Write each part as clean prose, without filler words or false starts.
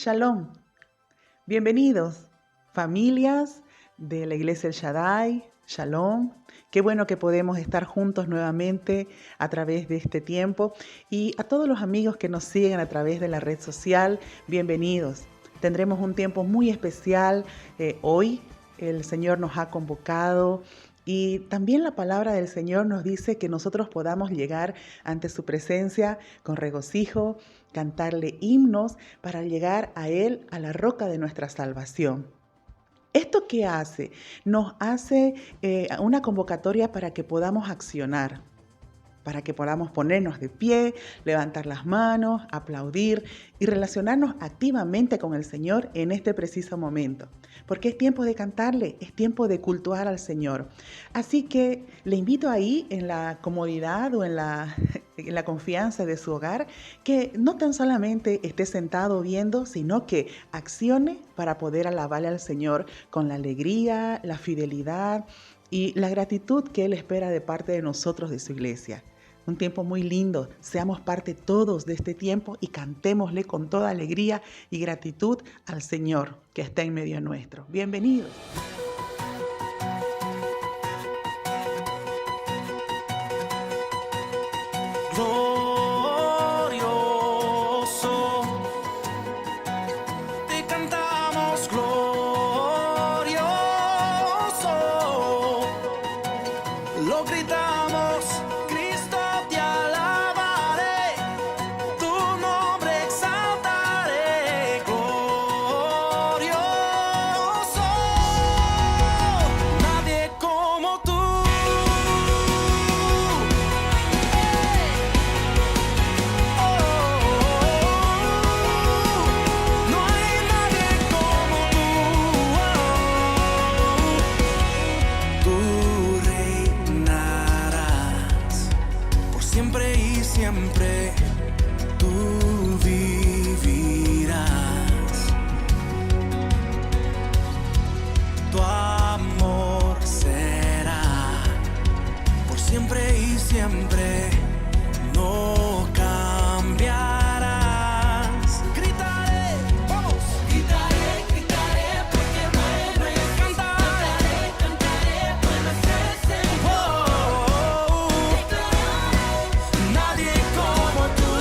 Shalom, bienvenidos, familias de la Iglesia El Shaddai, Shalom. Qué bueno que podemos estar juntos nuevamente a través de este tiempo. Y a todos los amigos que nos siguen a través de la red social, bienvenidos. Tendremos un tiempo muy especial hoy. El Señor nos ha convocado y también la palabra del Señor nos dice que nosotros podamos llegar ante su presencia con regocijo, cantarle himnos para llegar a Él, a la roca de nuestra salvación. ¿Esto qué hace? Nos hace una convocatoria para que podamos accionar, para que podamos ponernos de pie, levantar las manos, aplaudir y relacionarnos activamente con el Señor en este preciso momento. Porque es tiempo de cantarle, es tiempo de cultuar al Señor. Así que le invito ahí en la comodidad o en la confianza de su hogar, que no tan solamente esté sentado viendo, sino que accione para poder alabarle al Señor con la alegría, la fidelidad y la gratitud que Él espera de parte de nosotros, de su iglesia. Un tiempo muy lindo, seamos parte todos de este tiempo y cantémosle con toda alegría y gratitud al Señor que está en medio nuestro. Bienvenidos. Glorioso, te cantamos glorioso, lo gritamos, Cristo te alabaré, tu nombre exaltaré, glorioso, nadie como tú. No hay nadie como tú. Tú reinarás por siempre y siempre. Tú vivirás. Tu amor será por siempre y siempre. No cambiarás. Gritaré, vamos. Gritaré, gritaré, porque bueno es. Cantaré, cantaré, bueno es el Señor. Nadie como tú.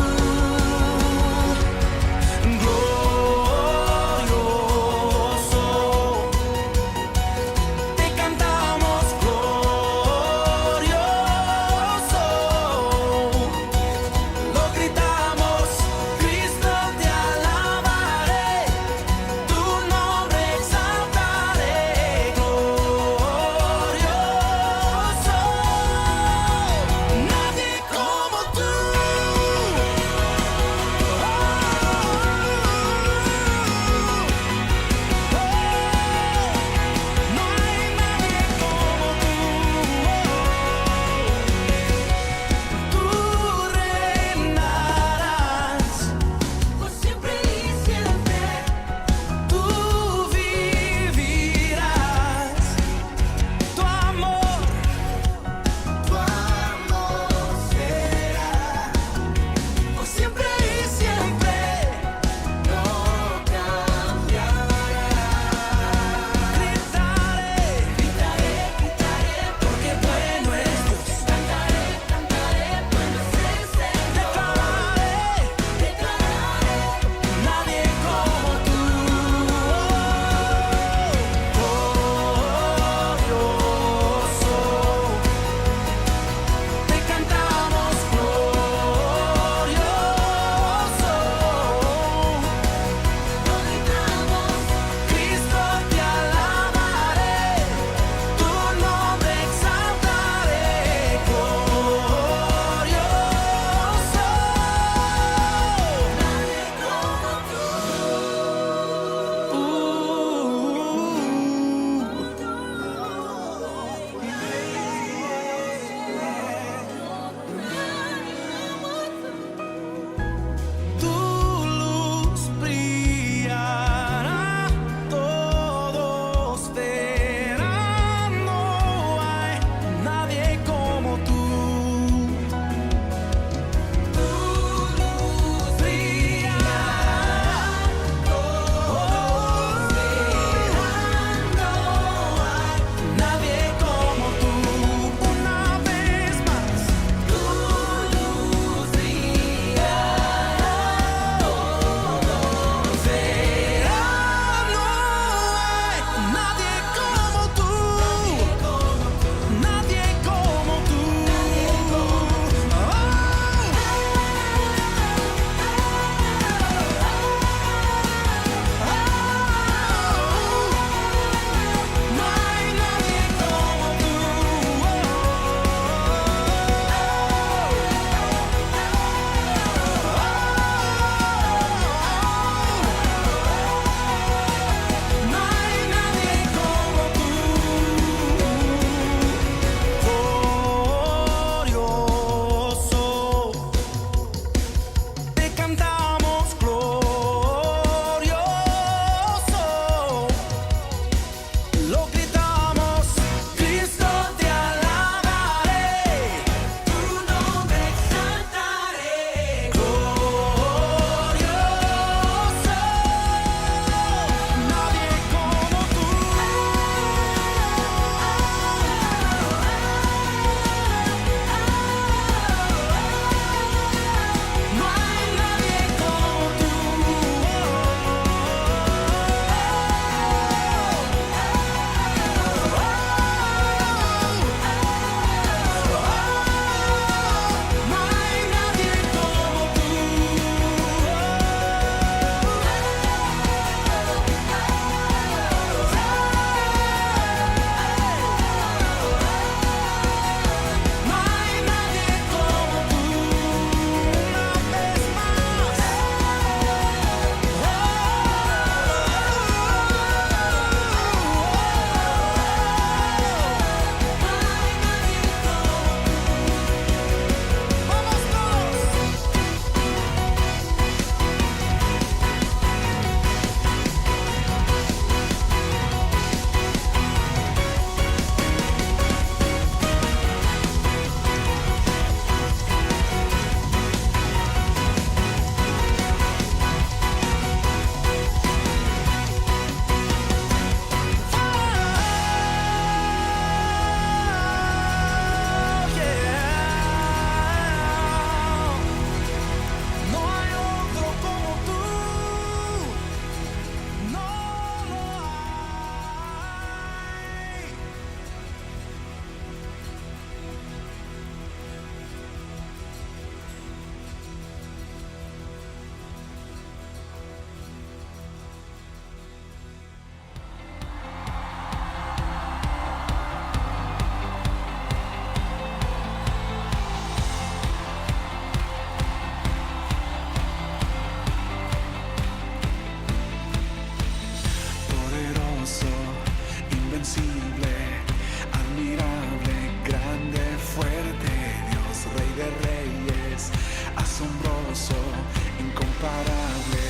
incomparable.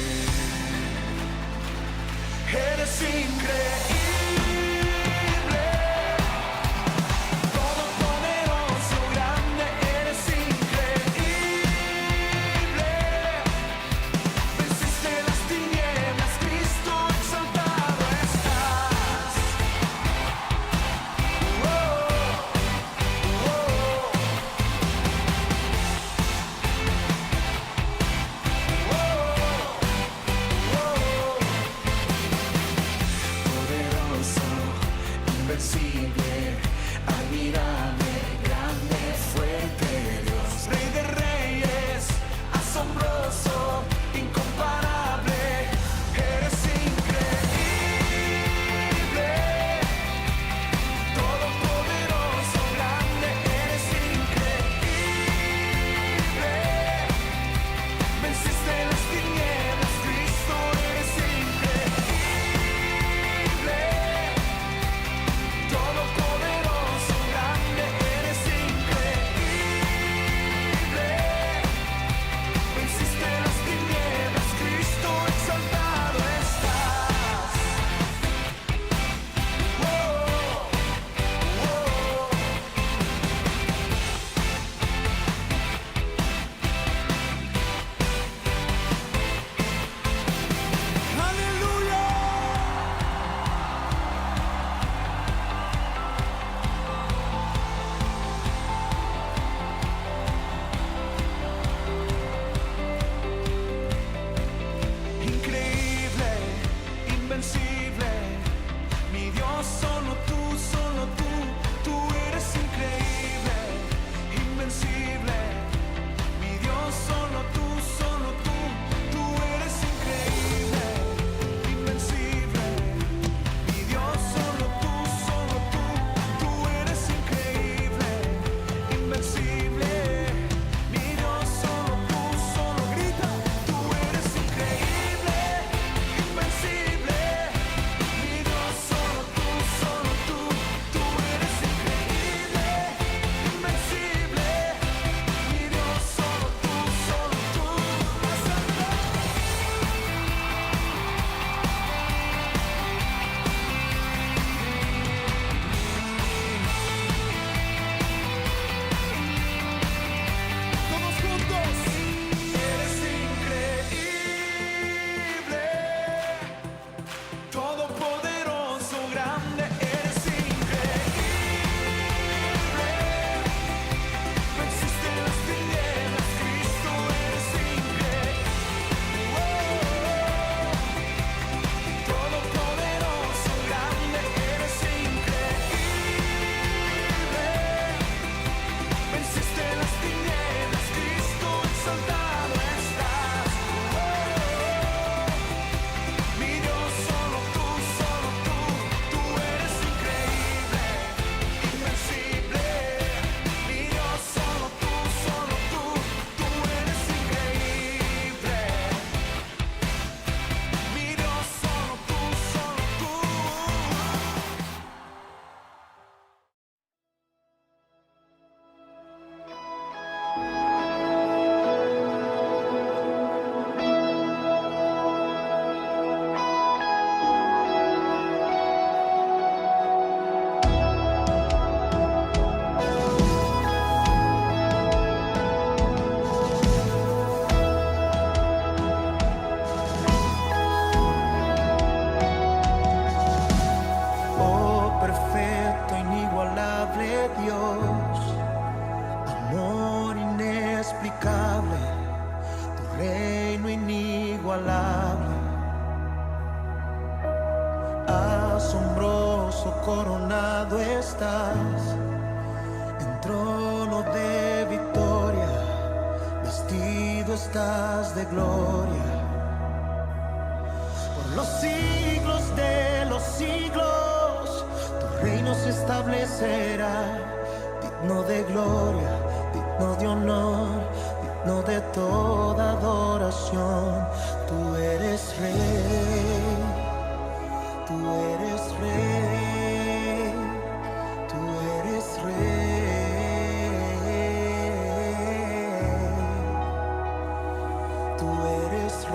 Eres increíble, todopoderoso, grande, eres increíble. Venciste las tinieblas, Cristo exaltado estás. Oh, oh, poderoso, invencible, admirable, grande, fuerte Dios, Rey de reyes, asombroso, incomparable, eres increíble, todopoderoso, grande, eres increíble, venciste las tinieblas, Cristo, eres increíble, todopoderoso, grande, eres increíble, venciste las tinieblas, Cristo exaltado estás. Oh, oh. Aleluya. Increíble, invencible, mi Dios, solo tú, tú eres increíble, invencible, mi Dios, solo tú, tú eres increíble, invencible, mi Dios, solo tú, tú eres increíble, invencible, mi Dios, solo grita, tú eres increíble, invencible, mi Dios, solo tú, tú eres increíble, invencible, mi Dios, solo tú, todos juntos, eres increíble, todopoderoso, grande, eres increíble, venciste las tinieblas, Cristo, eres increíble, todopoderoso, grande, eres increíble, venciste las tinieblas, Cristo exaltado estás. Mi Dios, solo tú, tú eres increíble, invencible. Mi Dios, solo tú, tú eres increíble. Mi Dios, solo tú, oh perfecto, inigualable Dios, amor inexplicable, tu reino inigualable, asombroso, coronado estás, en trono de victoria, vestido estás de gloria. Por los siglos de los siglos, tu reino se establecerá, digno de gloria, digno de honor, digno de toda adoración. Tú eres rey, tú eres rey, tú eres rey, tú eres rey.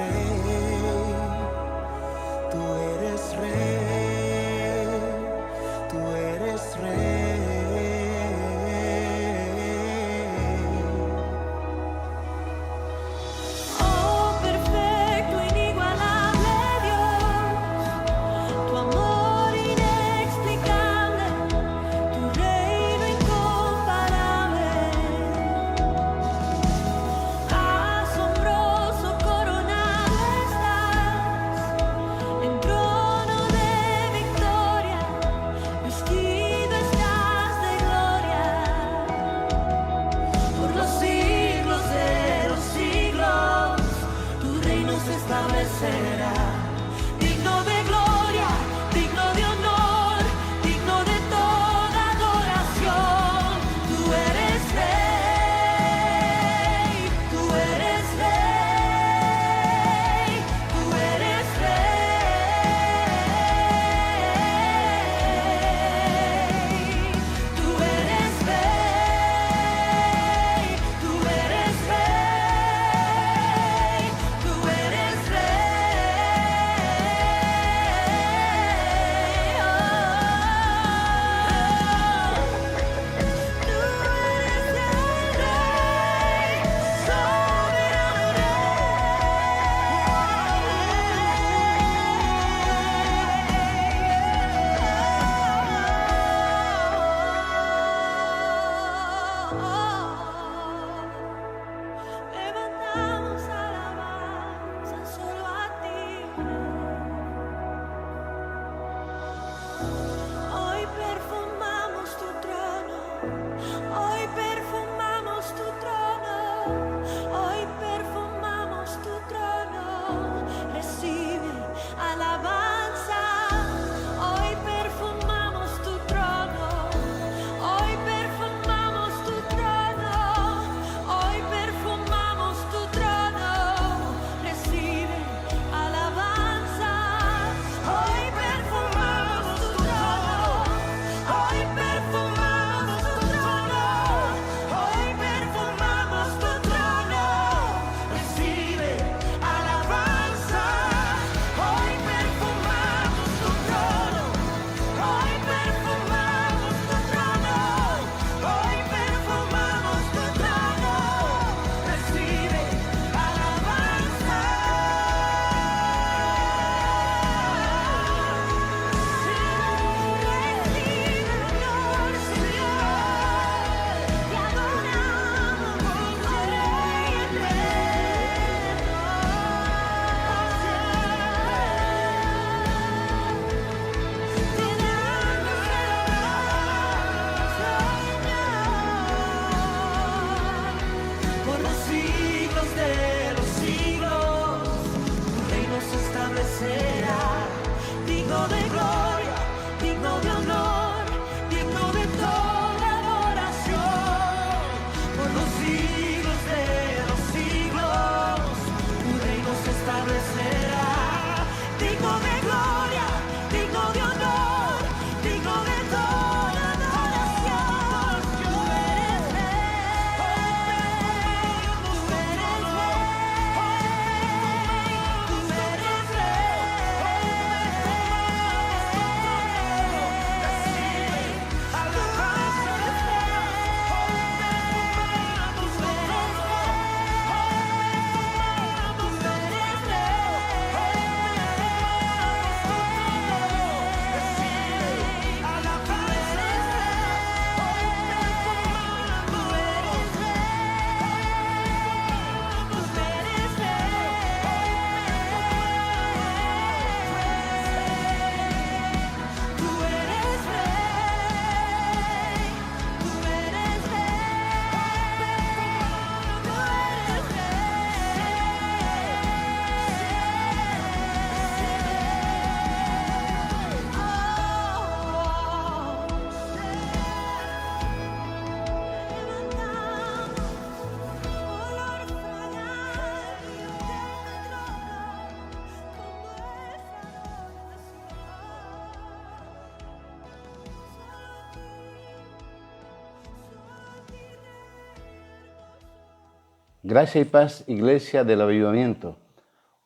Gracia y paz, Iglesia del Avivamiento.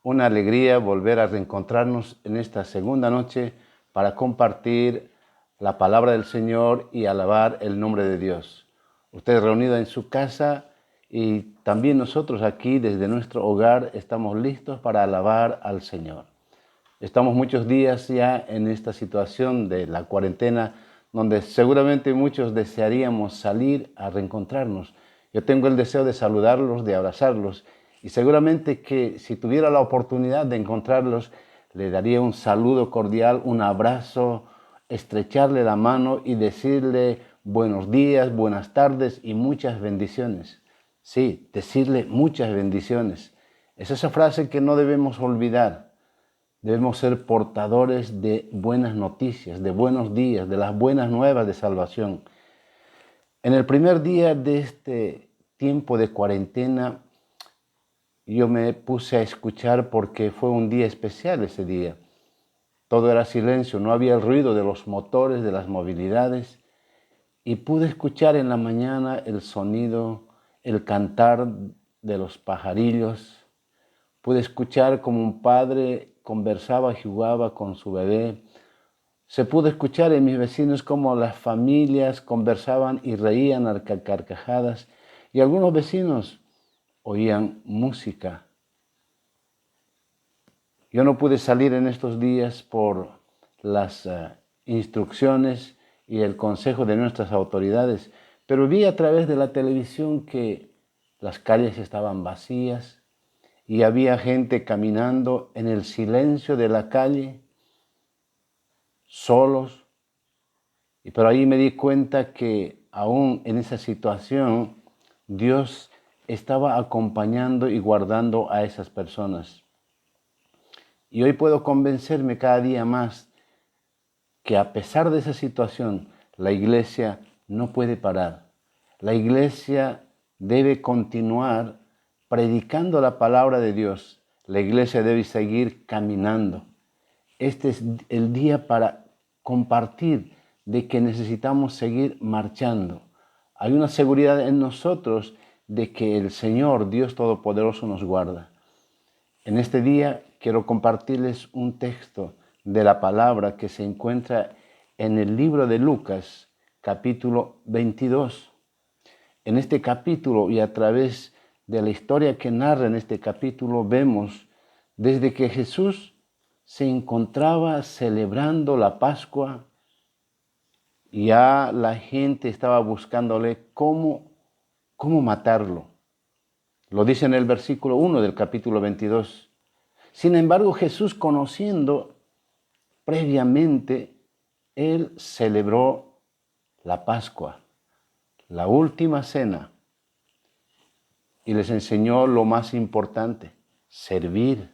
Una alegría volver a reencontrarnos en esta segunda noche para compartir la palabra del Señor y alabar el nombre de Dios. Usted reunido en su casa y también nosotros aquí desde nuestro hogar estamos listos para alabar al Señor. Estamos muchos días ya en esta situación de la cuarentena donde seguramente muchos desearíamos salir a reencontrarnos. Yo tengo el deseo de saludarlos, de abrazarlos y seguramente que si tuviera la oportunidad de encontrarlos, le daría un saludo cordial, un abrazo, estrecharle la mano y decirle buenos días, buenas tardes y muchas bendiciones. Sí, decirle muchas bendiciones. Es esa frase que no debemos olvidar. Debemos ser portadores de buenas noticias, de buenos días, de las buenas nuevas de salvación. En el primer día de este tiempo de cuarentena, yo me puse a escuchar porque fue un día especial ese día. Todo era silencio, no había el ruido de los motores, de las movilidades, y pude escuchar en la mañana el sonido, el cantar de los pajarillos. Pude escuchar como un padre conversaba y jugaba con su bebé. Se pudo escuchar en mis vecinos cómo las familias conversaban y reían a carcajadas. Y algunos vecinos oían música. Yo no pude salir en estos días por las instrucciones y el consejo de nuestras autoridades, pero vi a través de la televisión que las calles estaban vacías y había gente caminando en el silencio de la calle, solos. Pero ahí me di cuenta que aún en esa situación, Dios estaba acompañando y guardando a esas personas. Y hoy puedo convencerme cada día más que a pesar de esa situación, la iglesia no puede parar. La iglesia debe continuar predicando la palabra de Dios. La iglesia debe seguir caminando. Este es el día para compartir de que necesitamos seguir marchando. Hay una seguridad en nosotros de que el Señor, Dios Todopoderoso, nos guarda. En este día quiero compartirles un texto de la palabra que se encuentra en el libro de Lucas, capítulo 22. En este capítulo y a través de la historia que narra en este capítulo vemos desde que Jesús se encontraba celebrando la Pascua, ya la gente estaba buscándole cómo matarlo. Lo dice en el versículo 1 del capítulo 22. Sin embargo, Jesús, conociendo previamente, él celebró la Pascua, la última cena, y les enseñó lo más importante, servir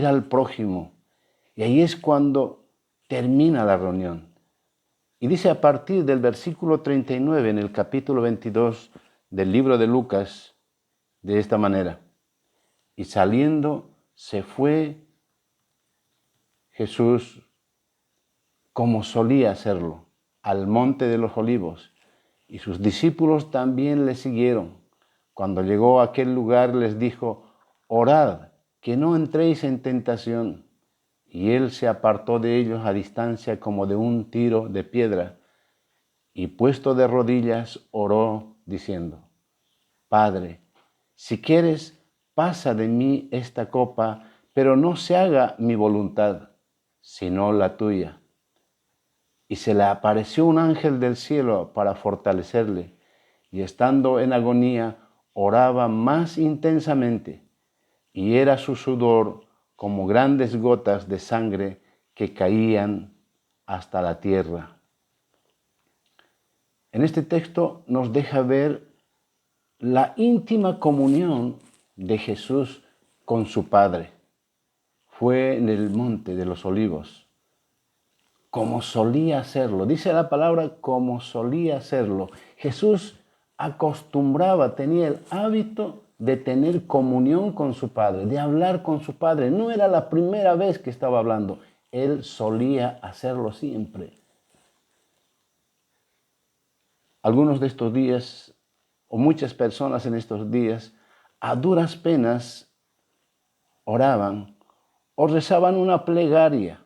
al prójimo. Y ahí es cuando termina la reunión. Y dice a partir del versículo 39 en el capítulo 22 del libro de Lucas, de esta manera: y saliendo se fue Jesús, como solía hacerlo, al monte de los olivos, y sus discípulos también le siguieron. Cuando llegó a aquel lugar les dijo: orad, que no entréis en tentación. Y él se apartó de ellos a distancia como de un tiro de piedra, y puesto de rodillas oró diciendo: Padre, si quieres, pasa de mí esta copa, pero no se haga mi voluntad, sino la tuya. Y se le apareció un ángel del cielo para fortalecerle, y estando en agonía, oraba más intensamente, y era su sudor como grandes gotas de sangre que caían hasta la tierra. En este texto nos deja ver la íntima comunión de Jesús con su Padre. Fue en el monte de los olivos, como solía hacerlo. Dice la palabra como solía hacerlo. Jesús acostumbraba, tenía el hábito de tener comunión con su Padre, de hablar con su Padre. No era la primera vez que estaba hablando. Él solía hacerlo siempre. Algunos de estos días o muchas personas en estos días, a duras penas oraban o rezaban una plegaria.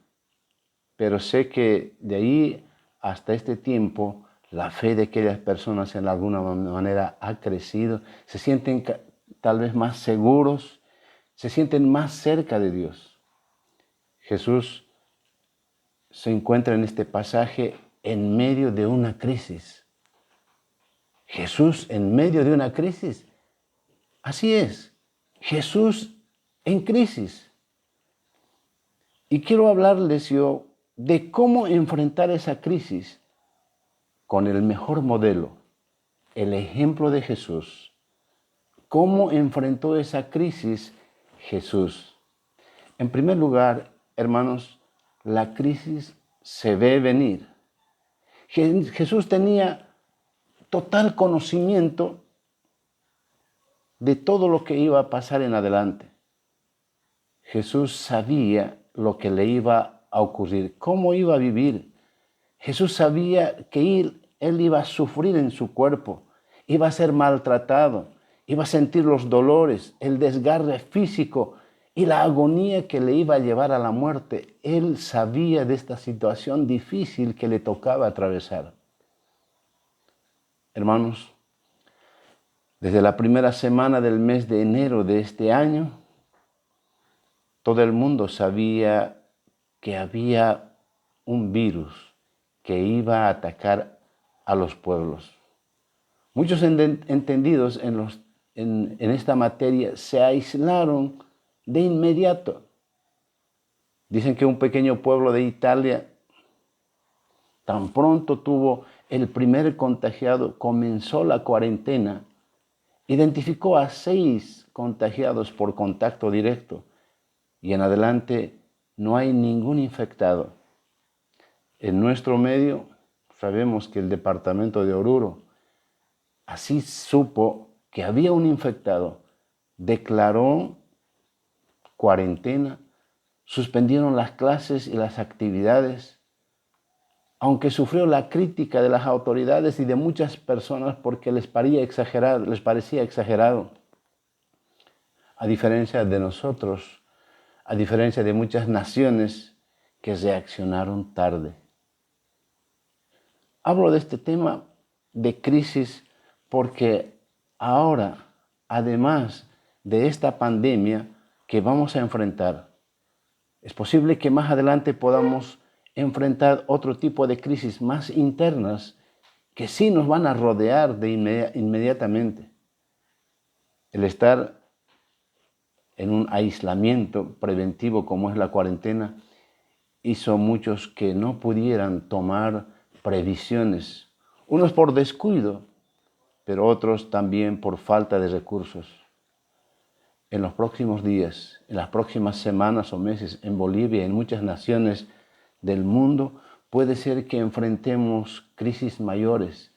Pero sé que de ahí hasta este tiempo, la fe de aquellas personas en alguna manera ha crecido, se sienten tal vez más seguros, se sienten más cerca de Dios. Jesús se encuentra en este pasaje en medio de una crisis. Jesús en medio de una crisis. Así es, Jesús en crisis. Y quiero hablarles yo de cómo enfrentar esa crisis con el mejor modelo, el ejemplo de Jesús. ¿Cómo enfrentó esa crisis Jesús? En primer lugar, hermanos, la crisis se ve venir. Jesús tenía total conocimiento de todo lo que iba a pasar en adelante. Jesús sabía lo que le iba a ocurrir, cómo iba a vivir. Jesús sabía que él iba a sufrir en su cuerpo, iba a ser maltratado, iba a sentir los dolores, el desgarre físico y la agonía que le iba a llevar a la muerte. Él sabía de esta situación difícil que le tocaba atravesar. Hermanos, desde la primera semana del mes de enero de este año, todo el mundo sabía que había un virus que iba a atacar a los pueblos. Muchos entendidos en esta materia se aislaron de inmediato. Dicen que un pequeño pueblo de Italia, tan pronto tuvo el primer contagiado, comenzó la cuarentena, identificó a 6 contagiados por contacto directo y en adelante no hay ningún infectado. En nuestro medio sabemos que el departamento de Oruro, así supo que había un infectado, declaró cuarentena, suspendieron las clases y las actividades, aunque sufrió la crítica de las autoridades y de muchas personas porque les parecía exagerado. A diferencia de nosotros, a diferencia de muchas naciones que reaccionaron tarde. Hablo de este tema de crisis porque ahora, además de esta pandemia que vamos a enfrentar, es posible que más adelante podamos enfrentar otro tipo de crisis más internas que sí nos van a rodear inmediatamente. El estar en un aislamiento preventivo como es la cuarentena hizo muchos que no pudieran tomar previsiones, unos por descuido, pero otros también por falta de recursos. En los próximos días, en las próximas semanas o meses, en Bolivia y en muchas naciones del mundo, puede ser que enfrentemos crisis mayores,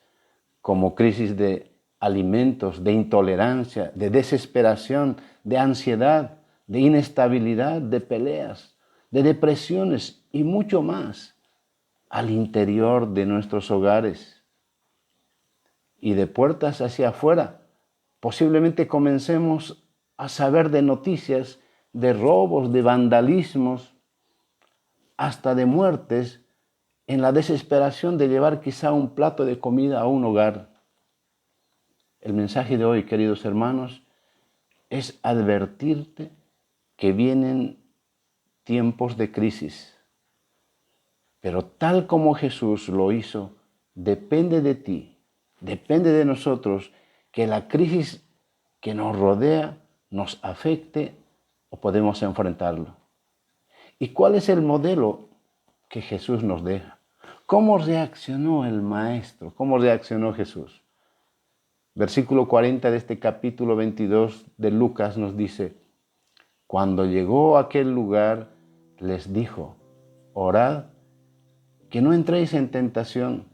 como crisis de alimentos, de intolerancia, de desesperación, de ansiedad, de inestabilidad, de peleas, de depresiones y mucho más al interior de nuestros hogares. Y de puertas hacia afuera, posiblemente comencemos a saber de noticias de robos, de vandalismos, hasta de muertes, en la desesperación de llevar quizá un plato de comida a un hogar. El mensaje de hoy, queridos hermanos, es advertirte que vienen tiempos de crisis. Pero tal como Jesús lo hizo, depende de ti, depende de nosotros, que la crisis que nos rodea nos afecte o podemos enfrentarlo. ¿Y cuál es el modelo que Jesús nos deja? ¿Cómo reaccionó el Maestro? ¿Cómo reaccionó Jesús? Versículo 40 de este capítulo 22 de Lucas nos dice: cuando llegó a aquel lugar, les dijo: orad, que no entréis en tentación.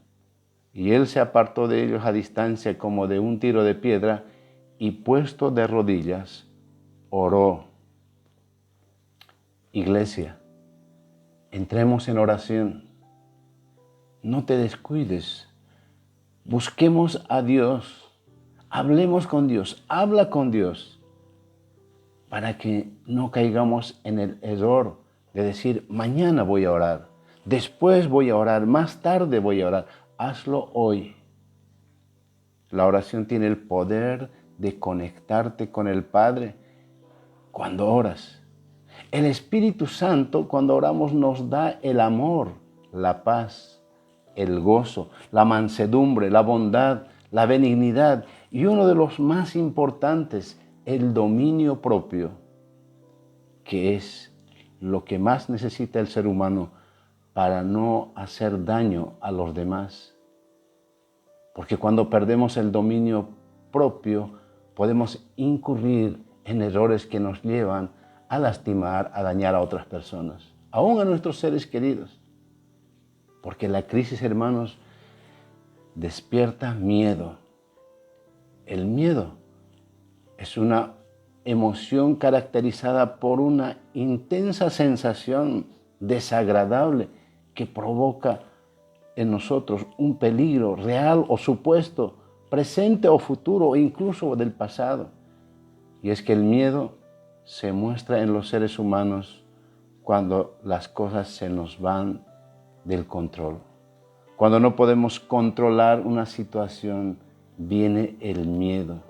Y él se apartó de ellos a distancia como de un tiro de piedra, y puesto de rodillas, oró. Iglesia, entremos en oración. No te descuides. Busquemos a Dios. Hablemos con Dios, habla con Dios, para que no caigamos en el error de decir, mañana voy a orar, después voy a orar, más tarde voy a orar. Hazlo hoy. La oración tiene el poder de conectarte con el Padre cuando oras. El Espíritu Santo, cuando oramos, nos da el amor, la paz, el gozo, la mansedumbre, la bondad, la benignidad y uno de los más importantes, el dominio propio, que es lo que más necesita el ser humano para no hacer daño a los demás. Porque cuando perdemos el dominio propio, podemos incurrir en errores que nos llevan a lastimar, a dañar a otras personas, aún a nuestros seres queridos. Porque la crisis, hermanos, despierta miedo. El miedo es una emoción caracterizada por una intensa sensación desagradable que provoca en nosotros un peligro real o supuesto, presente o futuro, o incluso del pasado. Y es que el miedo se muestra en los seres humanos cuando las cosas se nos van del control. Cuando no podemos controlar una situación, viene el miedo.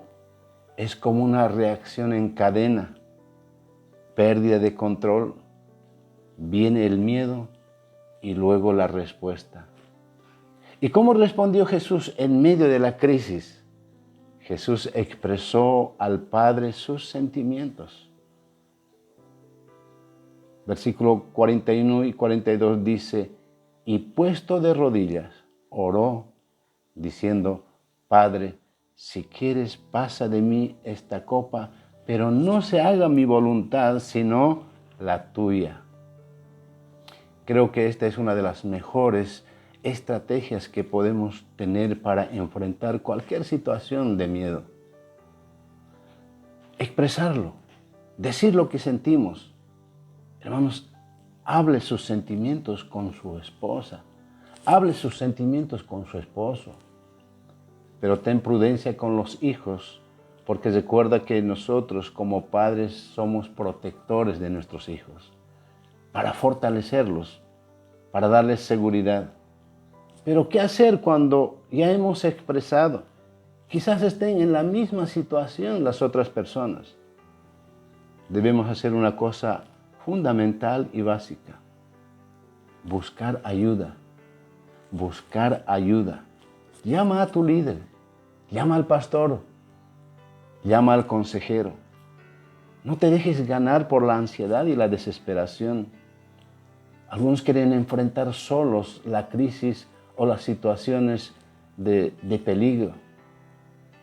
Es como una reacción en cadena, pérdida de control, viene el miedo y luego la respuesta. ¿Y cómo respondió Jesús en medio de la crisis? Jesús expresó al Padre sus sentimientos. Versículo 41 y 42 dice, y puesto de rodillas, oró, diciendo, Padre, si quieres, pasa de mí esta copa, pero no se haga mi voluntad, sino la tuya. Creo que esta es una de las mejores estrategias que podemos tener para enfrentar cualquier situación de miedo. Expresarlo, decir lo que sentimos. Hermanos, hable sus sentimientos con su esposa, hable sus sentimientos con su esposo, pero ten prudencia con los hijos, porque recuerda que nosotros como padres somos protectores de nuestros hijos, para fortalecerlos, para darles seguridad. Pero ¿qué hacer cuando ya hemos expresado? Quizás estén en la misma situación las otras personas. Debemos hacer una cosa fundamental y básica. Buscar ayuda. Buscar ayuda. Llama a tu líder. Llama al pastor. Llama al consejero. No te dejes ganar por la ansiedad y la desesperación. Algunos quieren enfrentar solos la crisis o las situaciones de peligro,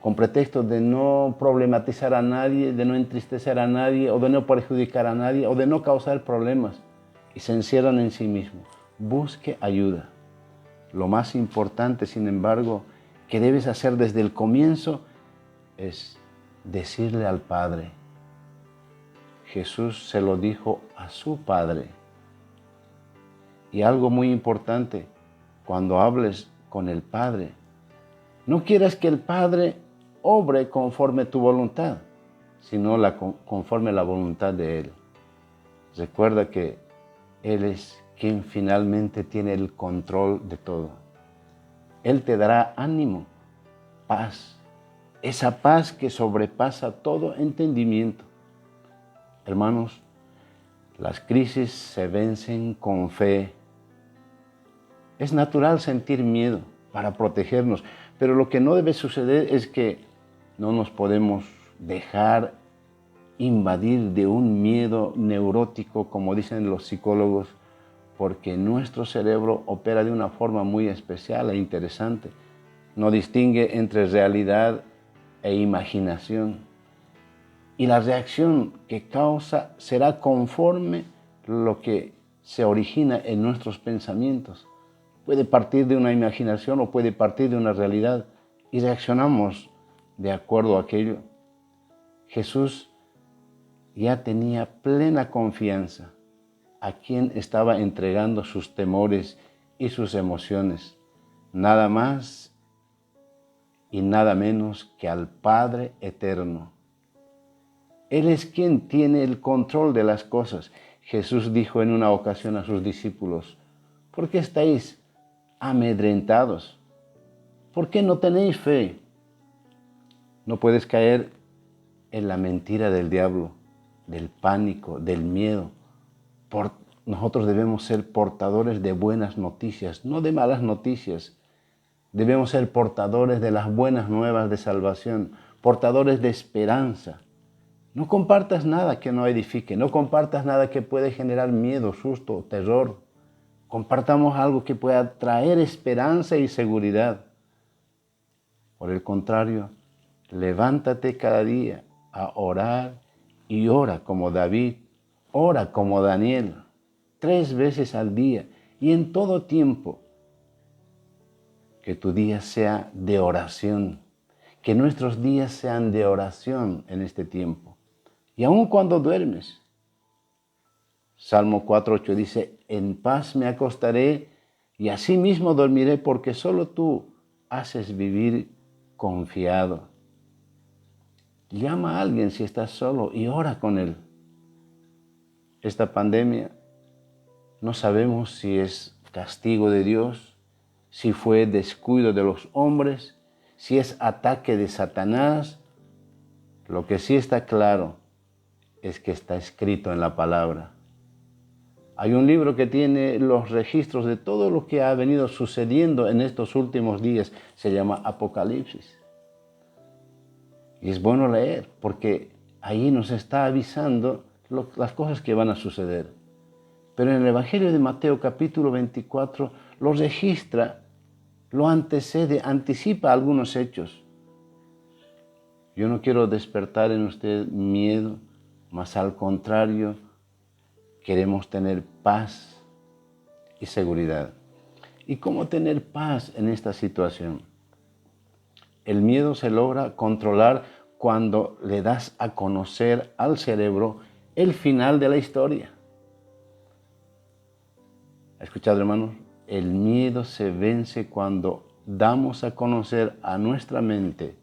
con pretexto de no problematizar a nadie, de no entristecer a nadie, o de no perjudicar a nadie, o de no causar problemas, y se encierran en sí mismos. Busque ayuda. Lo más importante, sin embargo, que debes hacer desde el comienzo es decirle al Padre. Jesús se lo dijo a su Padre. Y algo muy importante, cuando hables con el Padre, no quieras que el Padre obre conforme tu voluntad, sino conforme la voluntad de Él. Recuerda que Él es quien finalmente tiene el control de todo. Él te dará ánimo, paz, esa paz que sobrepasa todo entendimiento. Hermanos, las crisis se vencen con fe. Es natural sentir miedo para protegernos, pero lo que no debe suceder es que no nos podemos dejar invadir de un miedo neurótico, como dicen los psicólogos, porque nuestro cerebro opera de una forma muy especial e interesante. No distingue entre realidad e imaginación. Y la reacción que causa será conforme lo que se origina en nuestros pensamientos. Puede partir de una imaginación o puede partir de una realidad y reaccionamos de acuerdo a aquello. Jesús ya tenía plena confianza a quien estaba entregando sus temores y sus emociones. Nada más y nada menos que al Padre eterno. Él es quien tiene el control de las cosas. Jesús dijo en una ocasión a sus discípulos, ¿por qué estáis amedrentados? ¿Por qué no tenéis fe? No puedes caer en la mentira del diablo, del pánico, del miedo. Nosotros debemos ser portadores de buenas noticias, no de malas noticias. Debemos ser portadores de las buenas nuevas de salvación, portadores de esperanza. No compartas nada que no edifique, no compartas nada que pueda generar miedo, susto, terror. Compartamos algo que pueda traer esperanza y seguridad. Por el contrario, levántate cada día a orar y ora como David, ora como Daniel, 3 veces al día y en todo tiempo. Que tu día sea de oración, que nuestros días sean de oración en este tiempo. Y aun cuando duermes, Salmo 4:8 dice, en paz me acostaré y asimismo dormiré porque solo tú haces vivir confiado. Llama a alguien si estás solo y ora con él. Esta pandemia no sabemos si es castigo de Dios, si fue descuido de los hombres, si es ataque de Satanás. Lo que sí está claro es que está escrito en la palabra. Hay un libro que tiene los registros de todo lo que ha venido sucediendo en estos últimos días. Se llama Apocalipsis. Y es bueno leer porque ahí nos está avisando las cosas que van a suceder. Pero en el Evangelio de Mateo capítulo 24 lo registra, lo antecede, anticipa algunos hechos. Yo no quiero despertar en usted miedo, mas al contrario, queremos tener paz y seguridad. ¿Y cómo tener paz en esta situación? El miedo se logra controlar cuando le das a conocer al cerebro el final de la historia. ¿Ha escuchado, hermanos? El miedo se vence cuando damos a conocer a nuestra mente,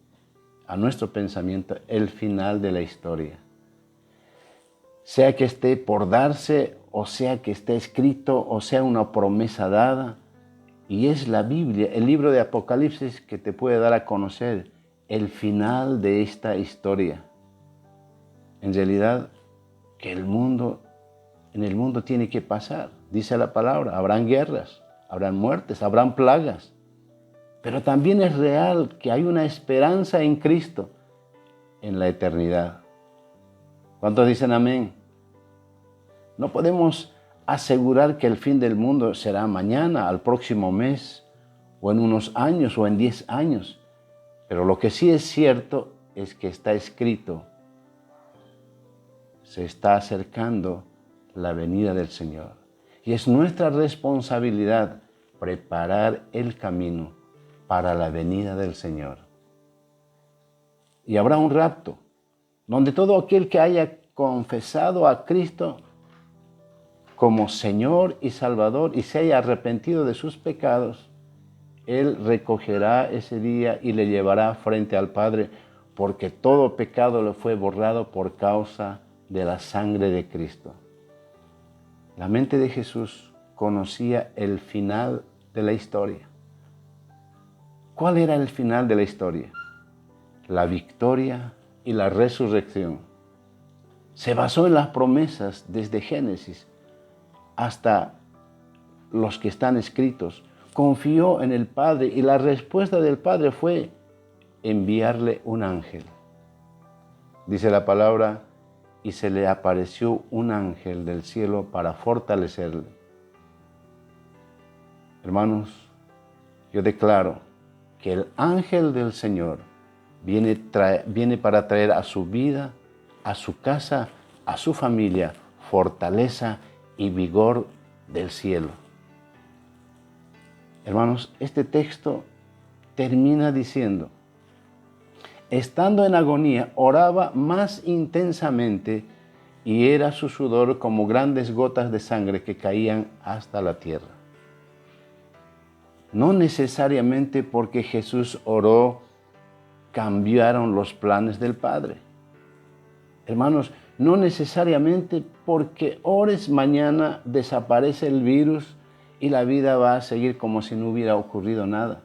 a nuestro pensamiento, el final de la historia. Sea que esté por darse, o sea que esté escrito, o sea una promesa dada. Y es la Biblia, el libro de Apocalipsis, que te puede dar a conocer el final de esta historia. En realidad, que en el mundo tiene que pasar. Dice la palabra, habrán guerras, habrán muertes, habrán plagas. Pero también es real que hay una esperanza en Cristo en la eternidad. ¿Cuántos dicen amén? No podemos asegurar que el fin del mundo será mañana, al próximo mes, o en unos años, o en 10 años. Pero lo que sí es cierto es que está escrito. Se está acercando la venida del Señor. Y es nuestra responsabilidad preparar el camino para la venida del Señor. Y habrá un rapto, donde todo aquel que haya confesado a Cristo como Señor y Salvador y se haya arrepentido de sus pecados, Él recogerá ese día y le llevará frente al Padre, porque todo pecado le fue borrado por causa de la sangre de Cristo. La mente de Jesús conocía el final de la historia. ¿Cuál era el final de la historia? La victoria y la resurrección. Se basó en las promesas desde Génesis hasta los que están escritos. Confió en el Padre y la respuesta del Padre fue enviarle un ángel. Dice la palabra, y se le apareció un ángel del cielo para fortalecerle. Hermanos, yo declaro que el ángel del Señor viene para traer a su vida, a su casa, a su familia, fortaleza y vigor del cielo. Hermanos, este texto termina diciendo, estando en agonía, oraba más intensamente y era su sudor como grandes gotas de sangre que caían hasta la tierra. No necesariamente porque Jesús oró cambiaron los planes del Padre. Hermanos, no necesariamente porque ores mañana desaparece el virus y la vida va a seguir como si no hubiera ocurrido nada.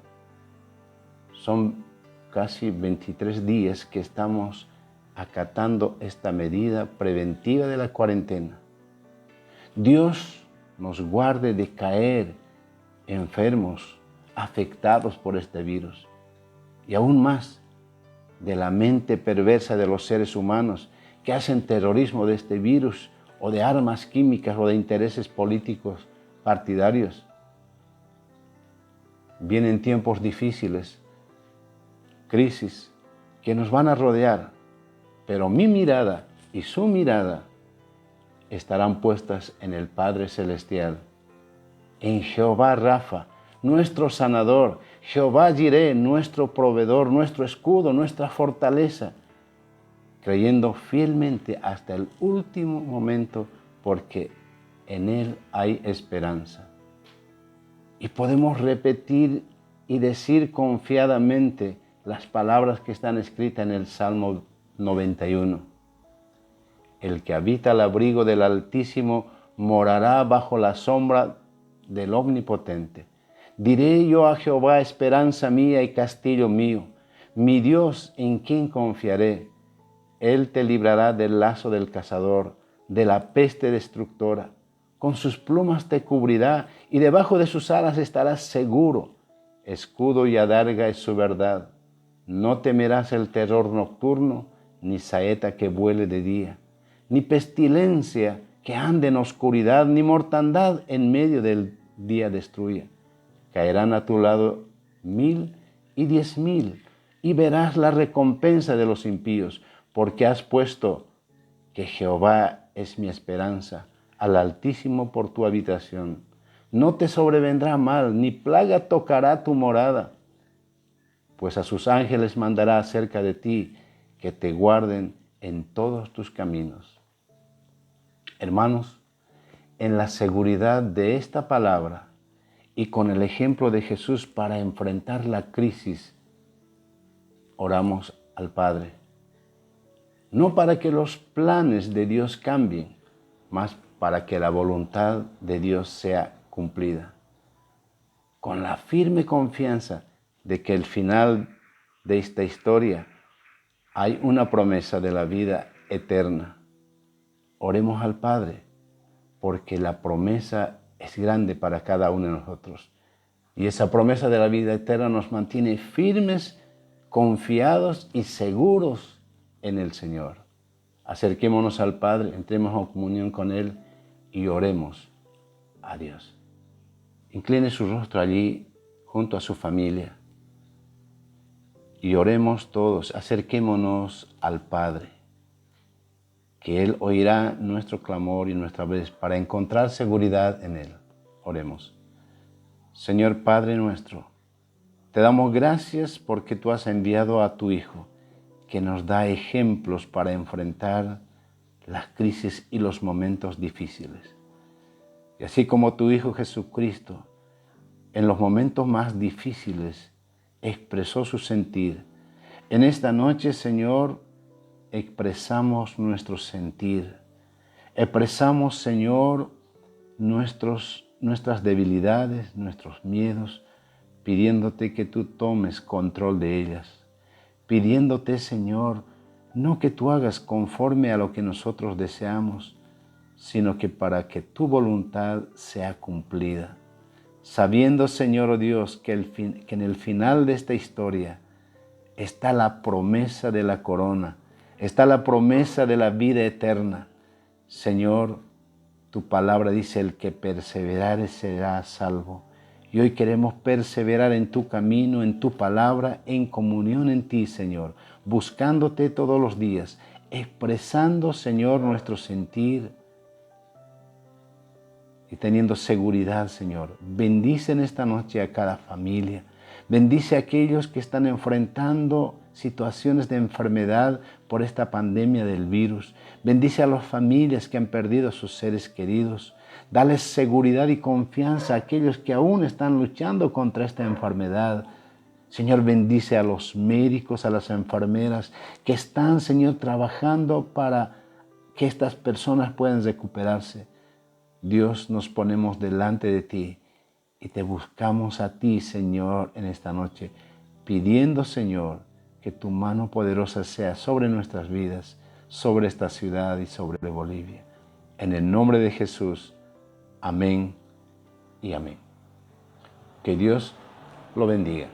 Son casi 23 días que estamos acatando esta medida preventiva de la cuarentena. Dios nos guarde de caer enfermos, afectados por este virus. Y aún más, de la mente perversa de los seres humanos que hacen terrorismo de este virus o de armas químicas o de intereses políticos partidarios. Vienen tiempos difíciles, crisis que nos van a rodear, pero mi mirada y su mirada estarán puestas en el Padre Celestial, en Jehová Rafa, nuestro sanador, Jehová Jireh, nuestro proveedor, nuestro escudo, nuestra fortaleza, creyendo fielmente hasta el último momento, porque en Él hay esperanza. Y podemos repetir y decir confiadamente las palabras que están escritas en el Salmo 91. El que habita al abrigo del Altísimo morará bajo la sombra del Omnipotente. Diré yo a Jehová, esperanza mía y castillo mío, mi Dios en quien confiaré. Él te librará del lazo del cazador, de la peste destructora. Con sus plumas te cubrirá y debajo de sus alas estarás seguro. Escudo y adarga es su verdad. No temerás el terror nocturno, ni saeta que vuele de día, ni pestilencia que ande en oscuridad, ni mortandad en medio del día destruya. Caerán a tu lado 1000 y 10,000, y verás la recompensa de los impíos, porque has puesto que Jehová es mi esperanza, al Altísimo por tu habitación. No te sobrevendrá mal, ni plaga tocará tu morada, pues a sus ángeles mandará acerca de ti, que te guarden en todos tus caminos. Hermanos, en la seguridad de esta palabra y con el ejemplo de Jesús para enfrentar la crisis, oramos al Padre. No para que los planes de Dios cambien, mas para que la voluntad de Dios sea cumplida. Con la firme confianza de que al final de esta historia hay una promesa de la vida eterna. Oremos al Padre, porque la promesa es grande para cada uno de nosotros. Y esa promesa de la vida eterna nos mantiene firmes, confiados y seguros en el Señor. Acerquémonos al Padre, entremos en comunión con Él y oremos a Dios. Incline su rostro allí junto a su familia y oremos todos, acerquémonos al Padre, que Él oirá nuestro clamor y nuestra voz para encontrar seguridad en Él. Oremos. Señor Padre nuestro, te damos gracias porque tú has enviado a tu Hijo, que nos da ejemplos para enfrentar las crisis y los momentos difíciles. Y así como tu Hijo Jesucristo, en los momentos más difíciles, expresó su sentir, en esta noche, Señor, expresamos nuestro sentir. Expresamos, Señor, nuestras debilidades, nuestros miedos, pidiéndote que tú tomes control de ellas. Pidiéndote, Señor, no que tú hagas conforme a lo que nosotros deseamos, sino que para que tu voluntad sea cumplida. Sabiendo, Señor, oh Dios, que en el final de esta historia está la promesa de la corona, está la promesa de la vida eterna. Señor, tu palabra dice, el que perseverare será salvo. Y hoy queremos perseverar en tu camino, en tu palabra, en comunión en ti, Señor, buscándote todos los días, expresando, Señor, nuestro sentir y teniendo seguridad, Señor. Bendice en esta noche a cada familia. Bendice a aquellos que están enfrentando situaciones de enfermedad por esta pandemia del virus. Bendice a las familias que han perdido a sus seres queridos. Dale seguridad y confianza a aquellos que aún están luchando contra esta enfermedad. Señor, bendice a los médicos, a las enfermeras que están, Señor, trabajando para que estas personas puedan recuperarse. Dios, nos ponemos delante de ti y te buscamos a ti, Señor, en esta noche, pidiendo, Señor, que tu mano poderosa sea sobre nuestras vidas, sobre esta ciudad y sobre Bolivia. En el nombre de Jesús, amén y amén. Que Dios lo bendiga.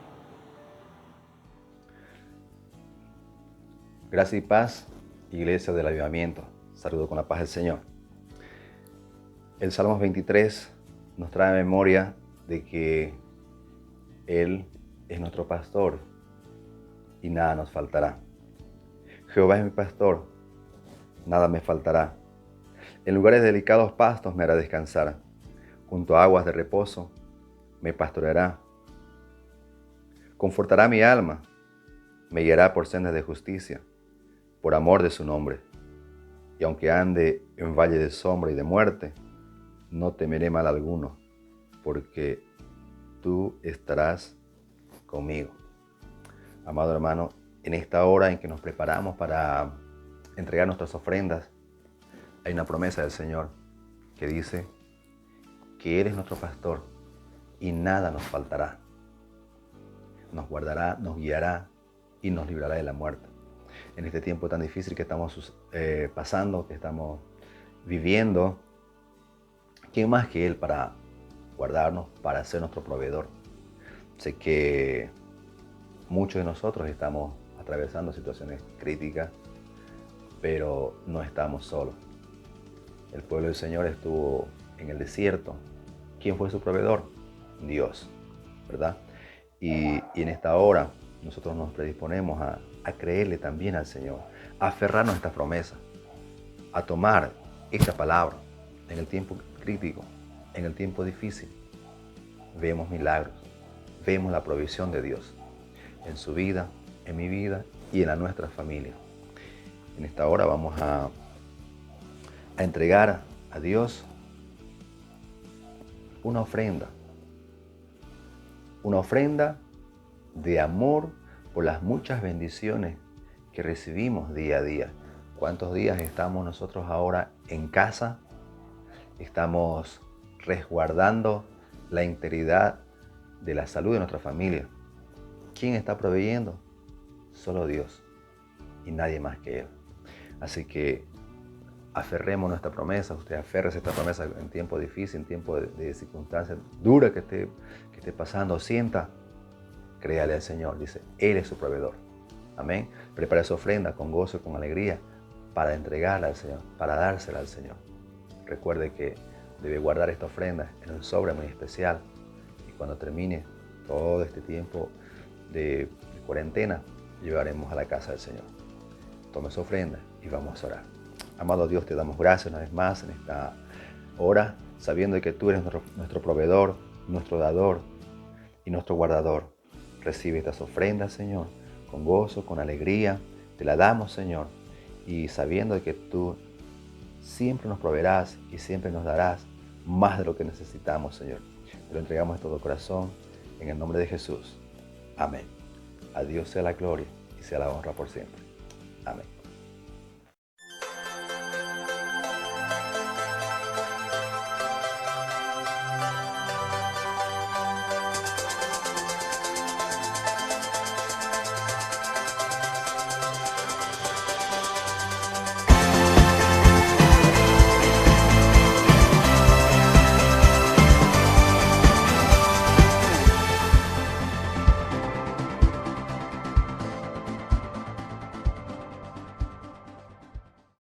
Gracia y paz, Iglesia del Avivamiento. Saludo con la paz del Señor. El Salmo 23 nos trae memoria de que Él es nuestro pastor y nada nos faltará. Jehová es mi pastor, nada me faltará. En lugares de delicados pastos me hará descansar. Junto a aguas de reposo me pastoreará. Confortará mi alma, me guiará por sendas de justicia, por amor de su nombre. Y aunque ande en valle de sombra y de muerte, no temeré mal alguno, porque tú estarás conmigo. Amado hermano, en esta hora en que nos preparamos para entregar nuestras ofrendas, hay una promesa del Señor que dice que Él es nuestro pastor y nada nos faltará. Nos guardará, nos guiará y nos librará de la muerte. En este tiempo tan difícil que estamos pasando, que estamos viviendo, ¿quién más que Él para guardarnos, para ser nuestro proveedor? Sé que muchos de nosotros estamos atravesando situaciones críticas, pero no estamos solos. El pueblo del Señor estuvo en el desierto. ¿Quién fue su proveedor? Dios, ¿verdad? Y en esta hora nosotros nos predisponemos a creerle también al Señor, a aferrarnos a esta promesa, a tomar esta palabra en el tiempo crítico, en el tiempo difícil. Vemos milagros, vemos la provisión de Dios en su vida, en mi vida y en la nuestra familia. En esta hora vamos a entregar a Dios una ofrenda de amor por las muchas bendiciones que recibimos día a día. ¿Cuántos días estamos nosotros ahora en casa? Estamos resguardando la integridad de la salud de nuestra familia. ¿Quién está proveyendo? Solo Dios y nadie más que Él. Así que aferremos nuestra promesa. Usted aférrese a esta promesa en tiempo difícil, en tiempo de circunstancias duras que esté pasando. Sienta, créale al Señor. Dice, Él es su proveedor. Amén. Prepare su ofrenda con gozo y con alegría para entregarla al Señor, para dársela al Señor. Recuerde que debe guardar esta ofrenda en un sobre muy especial. Y cuando termine todo este tiempo de cuarentena, llevaremos a la casa del Señor. Tome su ofrenda y vamos a orar. Amado Dios, te damos gracias una vez más en esta hora, sabiendo que tú eres nuestro proveedor, nuestro dador y nuestro guardador. Recibe estas ofrendas, Señor, con gozo, con alegría. Te la damos, Señor, y sabiendo que tú siempre nos proveerás y siempre nos darás más de lo que necesitamos, Señor. Te lo entregamos de todo corazón, en el nombre de Jesús. Amén. A Dios sea la gloria y sea la honra por siempre. Amén.